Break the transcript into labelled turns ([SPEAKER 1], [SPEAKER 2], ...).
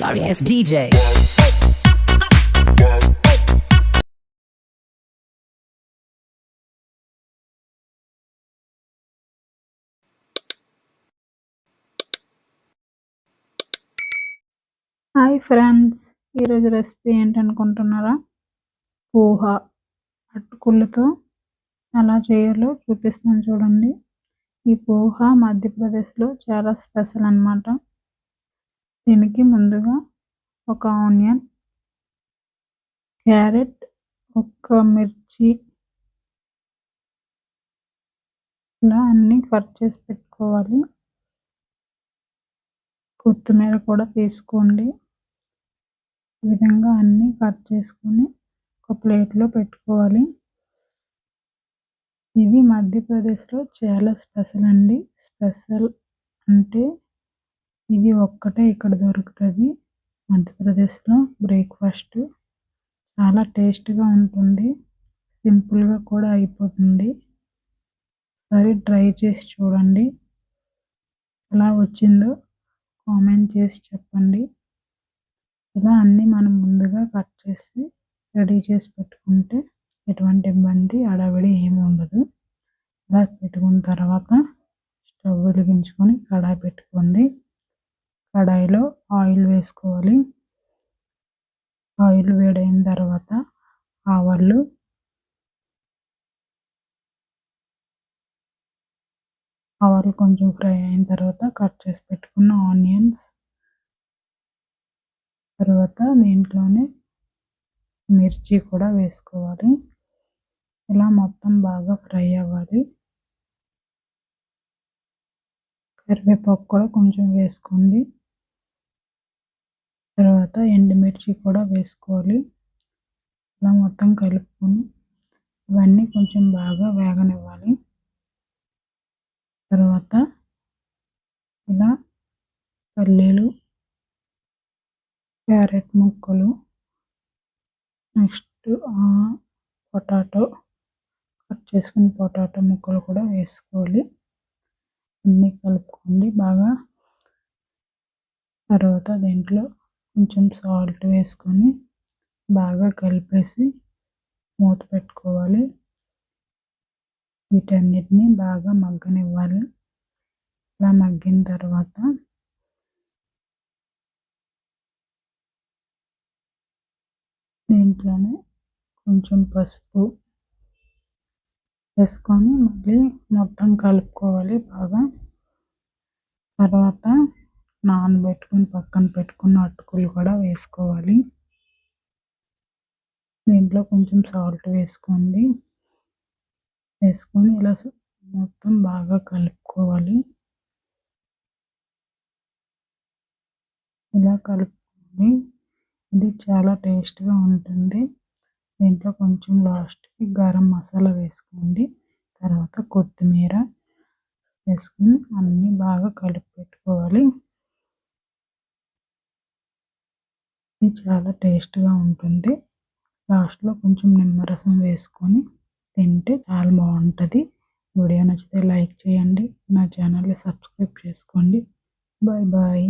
[SPEAKER 1] sorry ass DJ.
[SPEAKER 2] Hi friends, ఈరోజు recipe ఏంటనుకుంటున్నారా? Poha అటుకులతో ఎలా చేయాలో చూపిస్తాను చూడండి. ఈ పోహ మధ్యప్రదేశ్లో చాలా స్పెషల్ అన్నమాట. దీనికి ముందుగా ఒక ఆనియన్, క్యారెట్, ఒక మిర్చి ఇలా అన్నీ కట్ చేసి పెట్టుకోవాలి. కొత్తిమీర కూడా తీసుకోండి. ఈ విధంగా అన్నీ కట్ చేసుకొని ఒక ప్లేట్లో పెట్టుకోవాలి. ఇది మధ్యప్రదేశ్లో చాలా స్పెషల్ అండి. స్పెషల్ అంటే ఇది ఒక్కటే ఇక్కడ దొరుకుతుంది. మధ్యప్రదేశ్లో బ్రేక్ఫాస్ట్ చాలా టేస్ట్గా ఉంటుంది, సింపుల్గా కూడా అయిపోతుంది. సరే ట్రై చేసి చూడండి, ఎలా వచ్చిందో కామెంట్ చేసి చెప్పండి. ఇలా అన్నీ మనం ముందుగా కట్ చేసి రెడీ చేసి పెట్టుకుంటే ఎటువంటి ఇబ్బంది హడావిడి ఏమి ఉండదు. ఇలా పెట్టుకున్న తర్వాత స్టవ్ వెలిగించుకొని కడాయి పెట్టుకోండి. కడాయిలో ఆయిల్ వేసుకోవాలి. ఆయిల్ వేడైన తర్వాత ఆవాలు, కొంచెం ఫ్రై అయిన తర్వాత కట్ చేసి పెట్టుకున్న ఆనియన్స్, తర్వాత దీంట్లోనే మిర్చి కూడా వేసుకోవాలి. ఇలా మొత్తం బాగా ఫ్రై అవ్వాలి. కరివేపాకు కూడా కొంచెం వేసుకోండి. తర్వాత ఎండుమిర్చి కూడా వేసుకోవాలి. ఇలా మొత్తం కలుపుకొని ఇవన్నీ కొంచెం బాగా వేగనివ్వాలి. తర్వాత ఇలా పల్లీలు, క్యారెట్ ముక్కలు, నెక్స్ట్ పొటాటో కట్ చేసుకుని పొటాటో ముక్కలు కూడా వేసుకోవాలి. అన్నీ కలుపుకోండి బాగా. తర్వాత దీంట్లో కొంచెం సాల్ట్ వేసుకొని బాగా కలిపేసి మూత పెట్టుకోవాలి. వీటన్నిటిని బాగా మగ్గనివ్వాలి. ఇలా మగ్గిన తర్వాత దీంట్లోనే కొంచెం పసుపు వేసుకొని మళ్ళీ మొత్తం కలుపుకోవాలి బాగా. తర్వాత నానబెట్టుకుని పక్కన పెట్టుకున్న అటుకులు కూడా వేసుకోవాలి. దీంట్లో కొంచెం సాల్ట్ వేసుకోండి. వేసుకొని ఇలా మొత్తం బాగా కలుపుకోవాలి. ఇలా కలుపుకొని ఇది చాలా టేస్ట్గా ఉంటుంది. దీంట్లో కొంచెం లాస్ట్కి గరం మసాలా వేసుకోండి. తర్వాత కొత్తిమీర వేసుకొని అన్నీ బాగా కలిపి పెట్టుకోవాలి. ఇది చాలా టేస్ట్గా ఉంటుంది. లాస్ట్లో కొంచెం నిమ్మరసం వేసుకొని తింటే చాలా బాగుంటుంది. వీడియో నచ్చితే లైక్ చేయండి, నా ఛానల్ని సబ్స్క్రైబ్ చేసుకోండి. Bye bye.